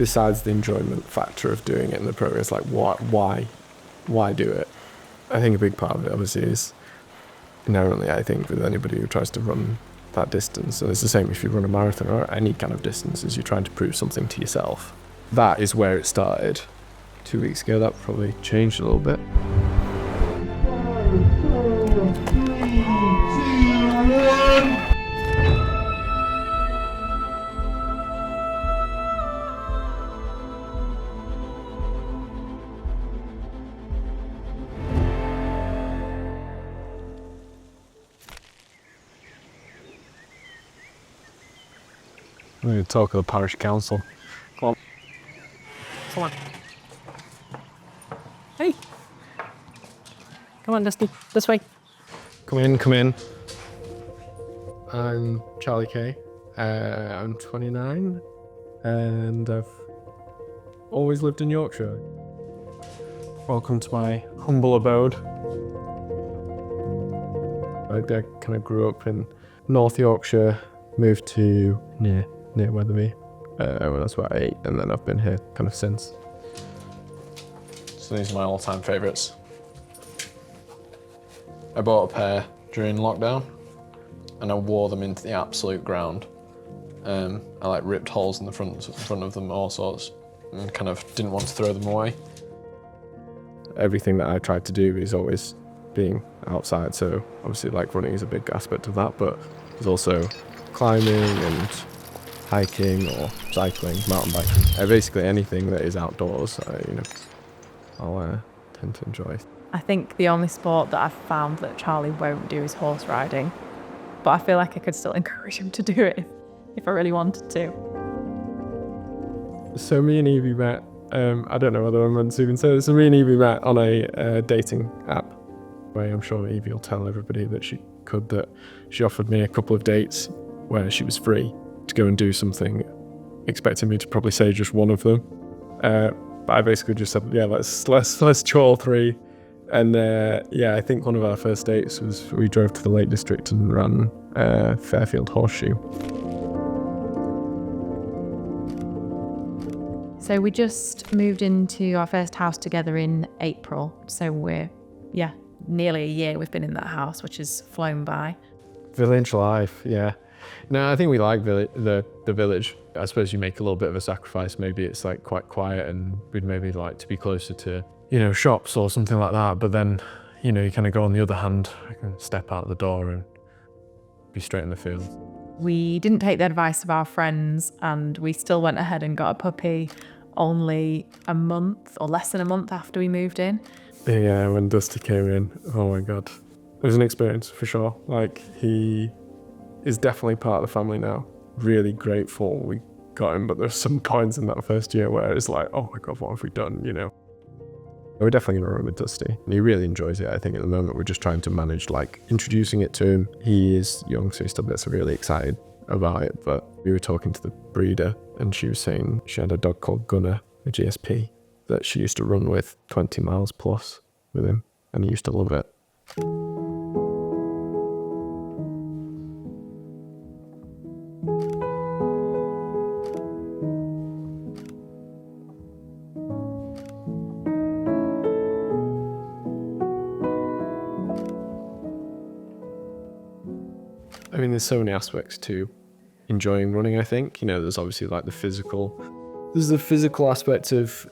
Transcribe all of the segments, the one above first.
besides the enjoyment factor of doing it in the progress, like why do it? I think a big part of it obviously is inherently, I think, with anybody who tries to run that distance, and it's the same if you run a marathon or any kind of distance, is you're trying to prove something to yourself. That is where it started. 2 weeks ago, that probably changed a little bit. I'm going to talk to the parish council. Come on. Come on. Hey. Come on, Dusty. This way. Come in. I'm Charlie Kay. I'm 29 and I've always lived in Yorkshire. Welcome to my humble abode. I kind of grew up in North Yorkshire, moved to near Wetherby when I was about 8, and then I've been here kind of since. So these are my all-time favourites. I bought a pair during lockdown and I wore them into the absolute ground. I like ripped holes in the front of them, all sorts, and kind of didn't want to throw them away. Everything that I tried to do is always being outside, so obviously like running is a big aspect of that, but there's also climbing and hiking or cycling, mountain biking. Basically anything that is outdoors, I'll tend to enjoy. I think the only sport that I've found that Charlie won't do is horse riding, but I feel like I could still encourage him to do it if I really wanted to. So me and Evie met, I don't know whether I'm meant to even say this, so me and Evie met on a dating app. I'm sure Evie will tell everybody that she offered me a couple of dates where she was free to go and do something, expecting me to probably say just one of them. But I basically just said, yeah, let's chaw 3. And I think one of our first dates was we drove to the Lake District and ran Fairfield Horseshoe. So we just moved into our first house together in April. So we're, nearly a year we've been in that house, which has flown by. Village life, yeah. No, I think we like the village. I suppose you make a little bit of a sacrifice. Maybe it's like quite quiet and we'd maybe like to be closer to, shops or something like that. But then, you kind of go on the other hand, I can step out the door and be straight in the field. We didn't take the advice of our friends and we still went ahead and got a puppy only a month or less than a month after we moved in. Yeah, when Dusty came in, oh my God. It was an experience for sure. Like, he is definitely part of the family now. Really grateful we got him, but there's some points in that first year where it's like, oh my God, what have we done, We're definitely going to run with Dusty. And he really enjoys it. I think at the moment we're just trying to manage, like, introducing it to him. He is young, so he still gets really excited about it. But we were talking to the breeder and she was saying she had a dog called Gunner, a GSP, that she used to run with 20 miles plus with him. And he used to love it. I mean, there's so many aspects to enjoying running, I think. There's obviously like the physical aspect of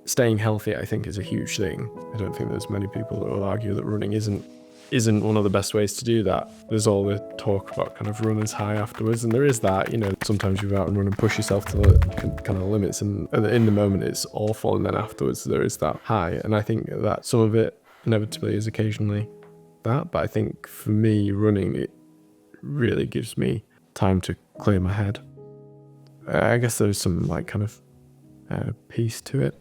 staying healthy, I think, is a huge thing. I don't think there's many people that will argue that running isn't one of the best ways to do that. There's all the talk about kind of runner's high afterwards, and there is that, sometimes you go out and run and push yourself to the kind of limits, and in the moment it's awful, and then afterwards there is that high. And I think that some of it inevitably is occasionally that, but I think for me, running, it really gives me time to clear my head. I guess there's some like kind of peace to it.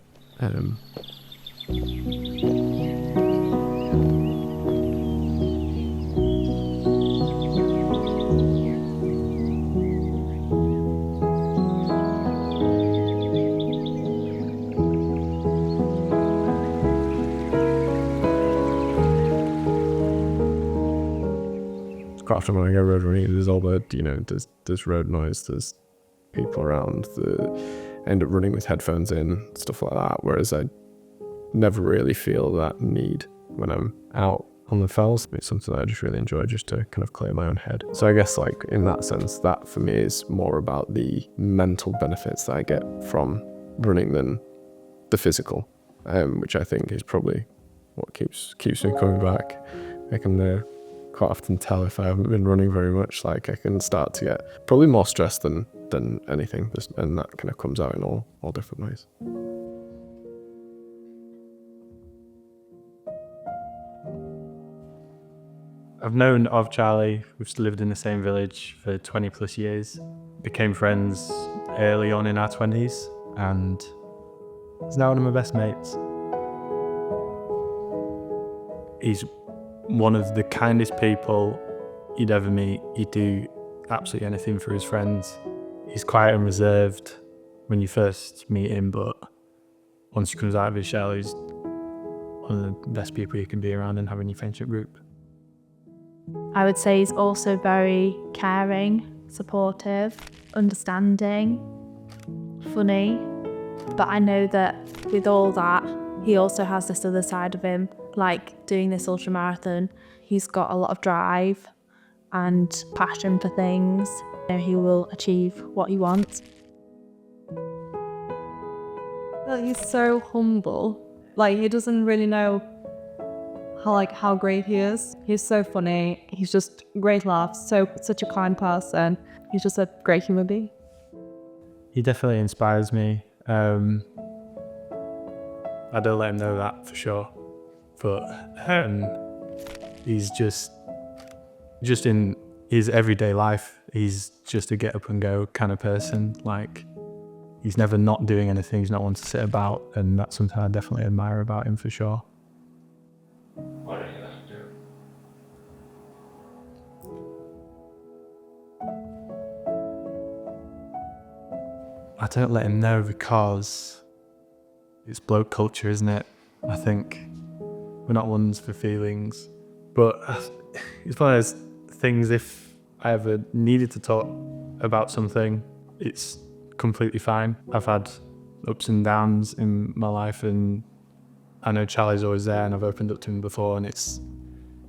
Quite often when I go road running, there's all the, there's road noise, there's people around, I end up running with headphones in, stuff like that, whereas I never really feel that need when I'm out on the fells. It's something that I just really enjoy, just to kind of clear my own head. So I guess like in that sense, that for me is more about the mental benefits that I get from running than the physical, which I think is probably what keeps me coming back. I can quite often tell if I haven't been running very much, like I can start to get probably more stressed than anything, and that kind of comes out in all different ways. I've known of Charlie. We've lived in the same village for 20 plus years. Became friends early on in our 20s, and he's now one of my best mates. He's one of the kindest people you'd ever meet. He'd do absolutely anything for his friends. He's quiet and reserved when you first meet him, but once he comes out of his shell, he's one of the best people you can be around and have in your friendship group. I would say he's also very caring, supportive, understanding, funny. But I know that with all that, he also has this other side of him, like doing this ultramarathon. He's got a lot of drive and passion for things. You know, he will achieve what he wants. Well, he's so humble. Like, he doesn't really know how great he is. He's so funny. He's just great laughs. Such a kind person. He's just a great human being. He definitely inspires me. I don't let him know that for sure. But he's just in his everyday life, he's just a get up and go kind of person. Like, he's never not doing anything. He's not one to sit about, and that's something I definitely admire about him for sure. Why don't you let him do it? I don't let him know because it's bloke culture, isn't it? I think we're not ones for feelings, but it's one of those things, if I ever needed to talk about something, it's completely fine. I've had ups and downs in my life, and I know Charlie's always there, and I've opened up to him before, and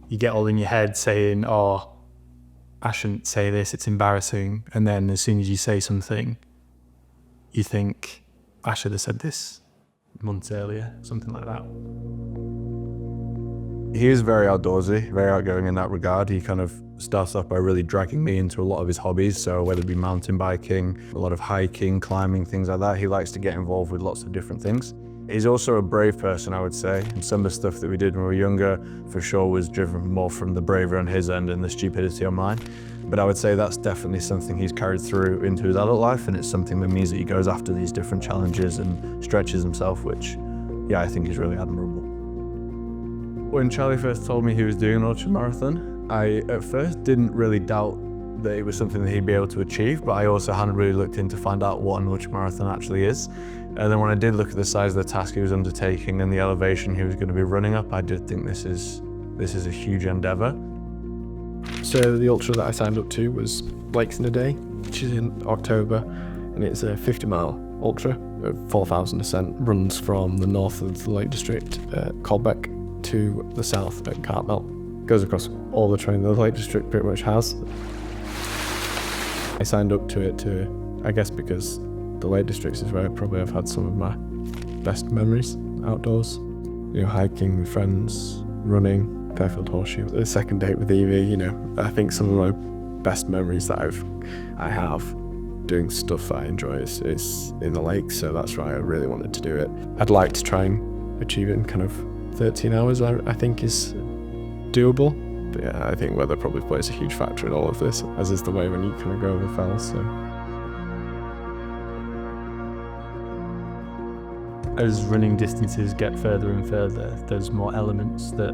you get all in your head saying, oh, I shouldn't say this, it's embarrassing. And then as soon as you say something, you think, I should have said this months earlier, something like that. He is very outdoorsy, very outgoing in that regard. He kind of starts off by really dragging me into a lot of his hobbies. So whether it be mountain biking, a lot of hiking, climbing, things like that, he likes to get involved with lots of different things. He's also a brave person, I would say. And some of the stuff that we did when we were younger, for sure, was driven more from the bravery on his end and the stupidity on mine. But I would say that's definitely something he's carried through into his adult life, and it's something that means that he goes after these different challenges and stretches himself, which, yeah, I think is really admirable. When Charlie first told me he was doing an ultramarathon, I at first didn't really doubt that it was something that he'd be able to achieve, but I also hadn't really looked in to find out what an ultramarathon actually is. And then when I did look at the size of the task he was undertaking and the elevation he was going to be running up, I did think this is a huge endeavour. So the ultra that I signed up to was Lakes in a Day, which is in October, and it's a 50-mile ultra, 4,000 ascent, runs from the north of the Lake District at Caldbeck to the south at Cartmel. Goes across all the terrain that the Lake District pretty much has. I signed up to it I guess because the Lake Districts is where probably I've had some of my best memories outdoors. You know, hiking with friends, running, Fairfield Horseshoe. The second date with Evie, you know, I think some of my best memories that I have doing stuff that I enjoy is in the lake, so that's why I really wanted to do it. I'd like to try and achieve it in kind of 13 hours, I think is doable. But yeah, I think weather probably plays a huge factor in all of this, as is the way when you kind of go over fells, so. As running distances get further and further, there's more elements that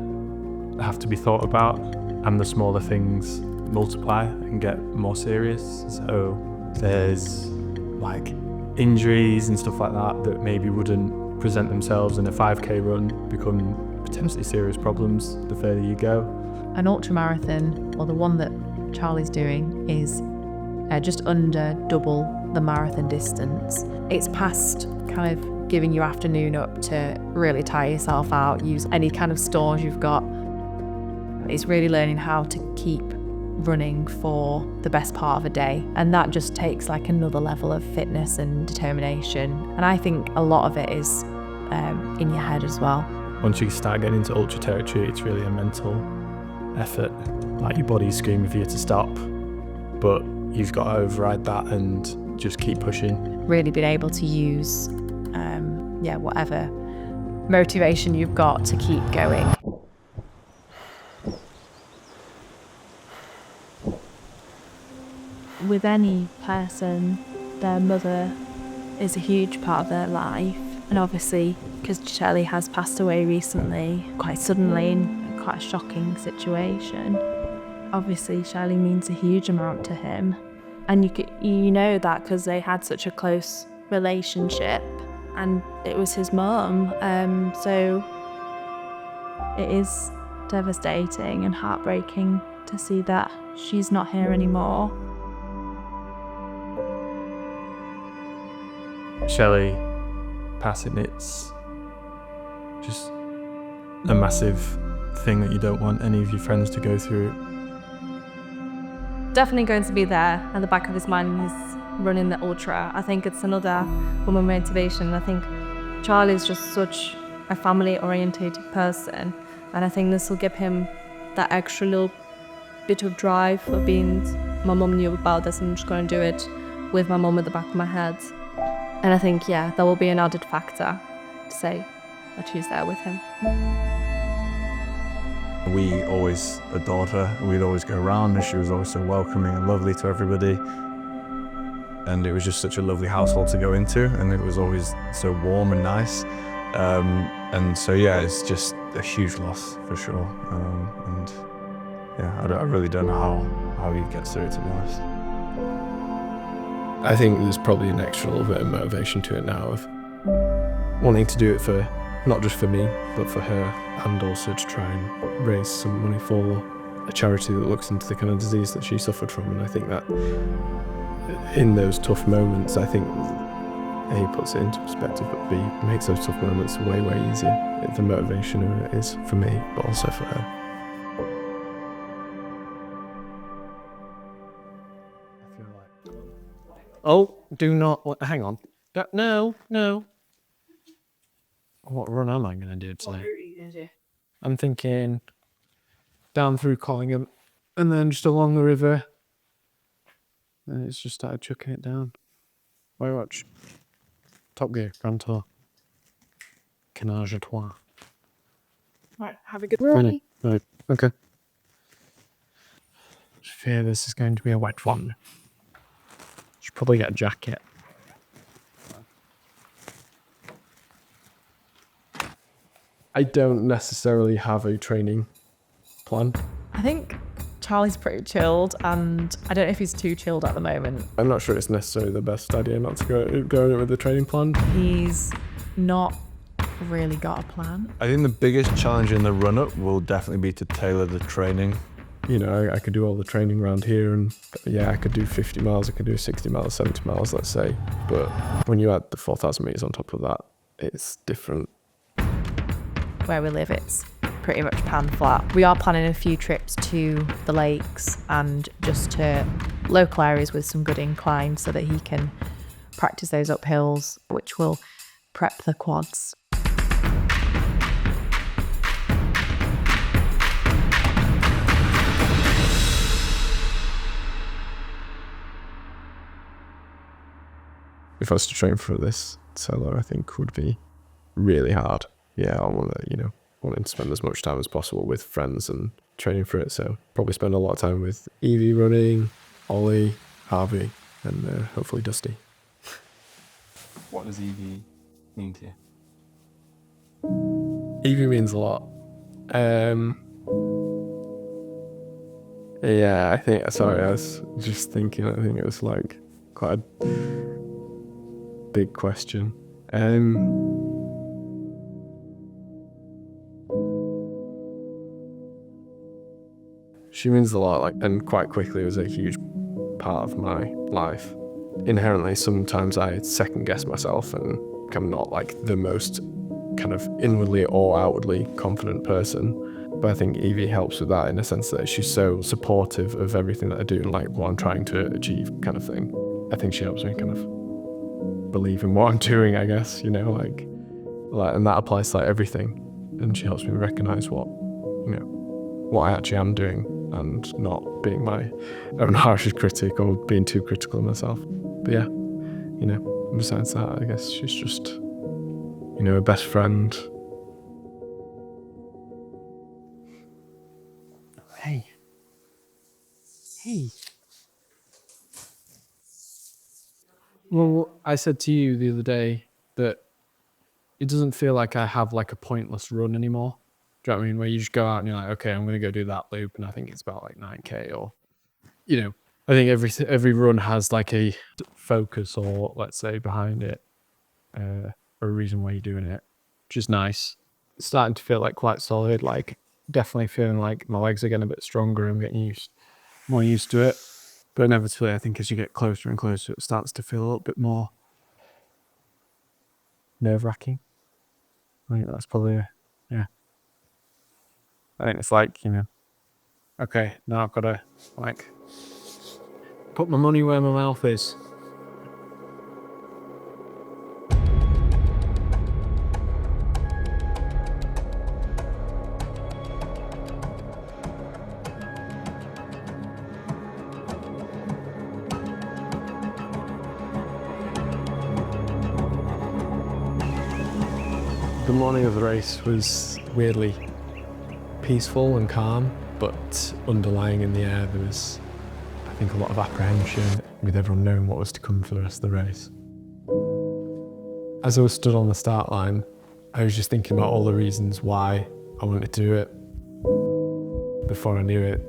have to be thought about, and the smaller things multiply and get more serious. So there's like injuries and stuff like that maybe wouldn't present themselves in a 5k run become potentially serious problems the further you go. An ultramarathon, or the one that Charlie's doing, is just under double the marathon distance. It's past kind of giving your afternoon up to really tire yourself out, use any kind of stores you've got. It's really learning how to keep running for the best part of a day, and that just takes like another level of fitness and determination, and I think a lot of it is in your head as well. Once you start getting into ultra territory, it's really a mental effort. Like your body's screaming for you to stop, but you've got to override that and just keep pushing. Really being able to use whatever motivation you've got to keep going. With any person, their mother is a huge part of their life. And obviously, because Shelley has passed away recently, quite suddenly, in quite a shocking situation, obviously Shelley means a huge amount to him. And you know that because they had such a close relationship, and it was his mum. So it is devastating and heartbreaking to see that she's not here anymore. Shelley passing, it's just a massive thing that you don't want any of your friends to go through. Definitely going to be there at the back of his mind. He's running the ultra. I think it's another form of motivation. I think Charlie's just such a family-orientated person, and I think this will give him that extra little bit of drive for being, my mum knew about this and I'm just going to do it with my mum at the back of my head. And I think, yeah, that will be an added factor to say that she's there with him. We always adored her. We'd always go around and she was always so welcoming and lovely to everybody. And it was just such a lovely household to go into, and it was always so warm and nice. And so, yeah, it's just a huge loss for sure. And yeah, I really don't know how he gets through it, to be honest. I think there's probably an extra little bit of motivation to it now of wanting to do it for, not just for me, but for her, and also to try and raise some money for a charity that looks into the kind of disease that she suffered from. And I think that in those tough moments, I think A, puts it into perspective, but B, makes those tough moments way, way easier. The motivation of it is for me, but also for her. Oh, do not, hang on. No. What run am I going to do today? What route are you going to do? I'm thinking down through Collingham and then just along the river. And it's just started chucking it down. Why watch? Top Gear, Grand Tour. Canage à Trois. Right, have a good Right, okay. I fear this is going to be a wet one. Should probably get a jacket. I don't necessarily have a training plan. I think Charlie's pretty chilled, and I don't know if he's too chilled at the moment. I'm not sure it's necessarily the best idea not to go in with the training plan. He's not really got a plan. I think the biggest challenge in the run-up will definitely be to tailor the training. You know, I could do all the training around here, and yeah, I could do 50 miles, I could do 60 miles, 70 miles, let's say. But when you add the 4,000 meters on top of that, it's different. Where we live, it's pretty much pan flat. We are planning a few trips to the lakes and just to local areas with some good inclines so that he can practice those uphills, which will prep the quads. If I was to train for this solo, I think would be really hard. Yeah, I want to, wanting to spend as much time as possible with friends and training for it. So probably spend a lot of time with Evie running, Ollie, Harvey, and hopefully Dusty. What does Evie mean to you? Evie means a lot. Yeah, I think, sorry, I was just thinking, I think it was like quite a big question. She means a lot, and quite quickly was a huge part of my life. inherently sometimes I second guess myself and I'm not like the most kind of inwardly or outwardly confident person. But I think Evie helps with that in a sense that she's so supportive of everything that I do and like what I'm trying to achieve kind of thing. I think she helps me kind of believe in what I'm doing, I guess, you know, like and that applies to like everything. And she helps me recognize what I actually am doing and not being my own harshest critic or being too critical of myself. But yeah, you know, besides that, I guess she's just, you know, a best friend. Hey. Well, I said to you the other day that it doesn't feel like I have like a pointless run anymore. Do you know what I mean? Where you just go out and you're like, okay, I'm going to go do that loop. And I think it's about like 9K or, you know, I think every run has like a focus or let's say behind it, or a reason why you're doing it, which is nice. It's starting to feel like quite solid, like definitely feeling like my legs are getting a bit stronger. I'm getting more used to it. But inevitably, I think as you get closer and closer, it starts to feel a little bit more nerve-wracking. I think that's probably, yeah. I think it's like, you know, okay, now I've got to, like, put my money where my mouth is. The morning of the race was weirdly peaceful and calm, but underlying in the air there was, I think, a lot of apprehension with everyone knowing what was to come for the rest of the race. As I was stood on the start line, I was just thinking about all the reasons why I wanted to do it. Before I knew it,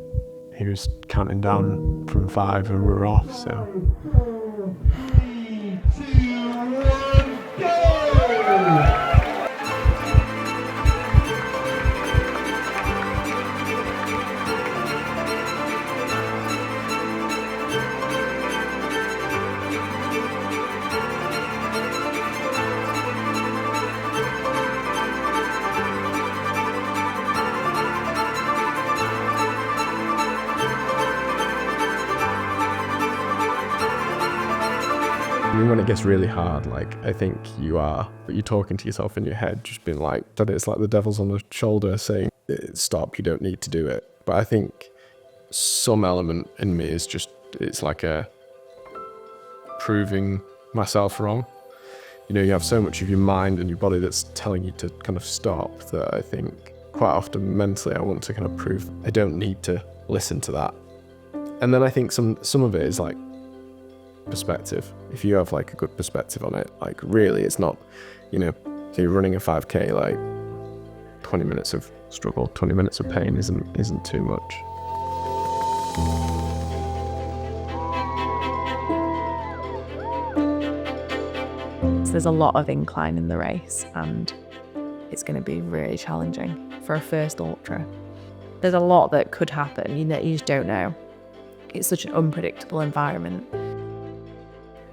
he was counting down from 5 and we were off, so. I mean, when it gets really hard, like, I think you're talking to yourself in your head, just being like, that it's like the devil's on the shoulder saying, stop, you don't need to do it. But I think some element in me is just, it's like a proving myself wrong. You know, you have so much of your mind and your body that's telling you to kind of stop that I think quite often mentally I want to kind of prove I don't need to listen to that. And then I think some of it is like perspective. If you have like a good perspective on it, like really it's not, you know, so you're running a 5K, like 20 minutes of struggle, 20 minutes of pain isn't too much. So there's a lot of incline in the race and it's going to be really challenging for a first ultra. There's a lot that could happen, you just don't know. It's such an unpredictable environment.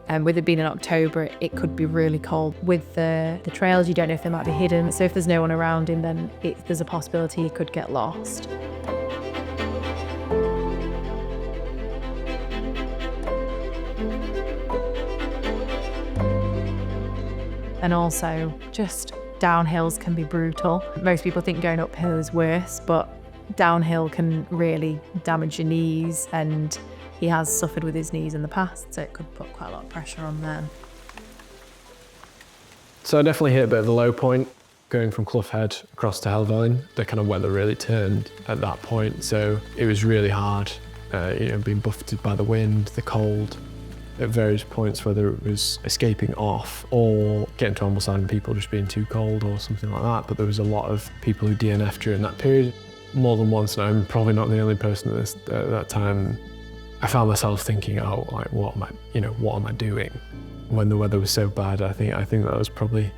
And with it being in October, it could be really cold. With the trails, you don't know if they might be hidden. So if there's no one around him, then there's a possibility he could get lost. And also, just downhills can be brutal. Most people think going uphill is worse, but downhill can really damage your knees, and he has suffered with his knees in the past, so it could put quite a lot of pressure on them. So I definitely hit a bit of a low point going from Clough Head across to Helvellyn. The kind of weather really turned at that point, so it was really hard, being buffeted by the wind, the cold, at various points, whether it was escaping off or getting to Ambleside and people just being too cold or something like that. But there was a lot of people who DNF'd during that period, more than once, and I'm probably not the only person at that time. I found myself thinking, oh, like, what am I doing? When the weather was so bad, I think that was probably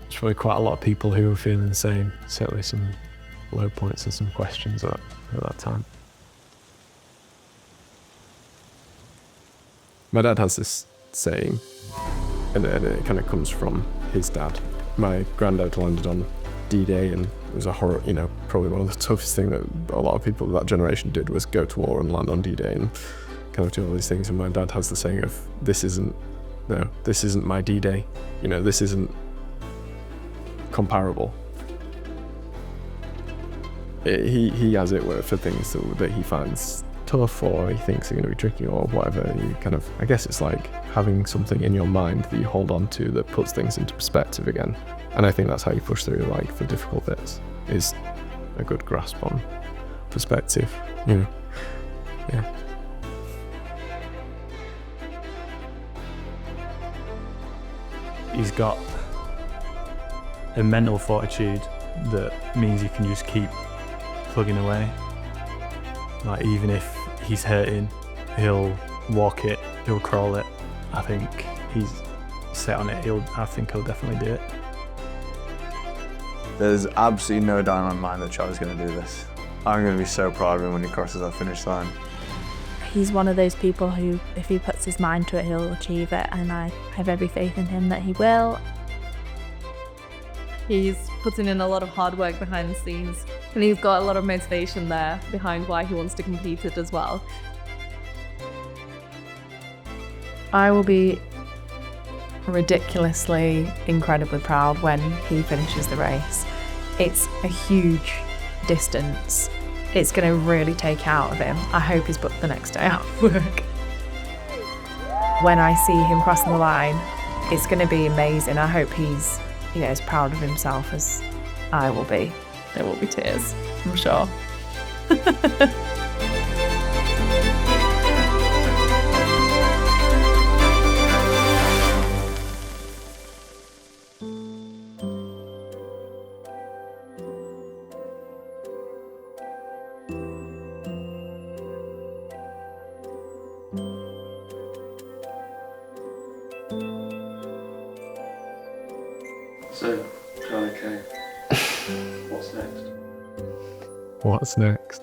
quite a lot of people who were feeling the same. Certainly some low points and some questions at that time. My dad has this saying, and it kind of comes from his dad. My granddad landed on D-Day, and it was a horror, probably one of the toughest things that a lot of people of that generation did was go to war and land on D-Day and kind of do all these things. And my dad has the saying of, this isn't my D-Day, this isn't comparable. He has it for things that he finds tough or he thinks are going to be tricky or whatever. You kind of, I guess it's like having something in your mind that you hold on to that puts things into perspective again. And I think that's how you push through, like, the difficult bits, is a good grasp on perspective, Yeah. He's got a mental fortitude that means you can just keep plugging away. Like, even if he's hurting, he'll walk it, he'll crawl it. I think he's set on it. I think he'll definitely do it. There's absolutely no doubt in my mind that Charlie's going to do this. I'm going to be so proud of him when he crosses that finish line. He's one of those people who, if he puts his mind to it, he'll achieve it, and I have every faith in him that he will. He's putting in a lot of hard work behind the scenes, and he's got a lot of motivation there behind why he wants to complete it as well. I will be ridiculously, incredibly proud when he finishes the race. It's a huge distance. It's going to really take out of him. I hope he's booked the next day out of work. When I see him crossing the line, it's going to be amazing. I hope he's, as proud of himself as I will be. There will be tears, I'm sure. So, Charlie K, what's next? What's next?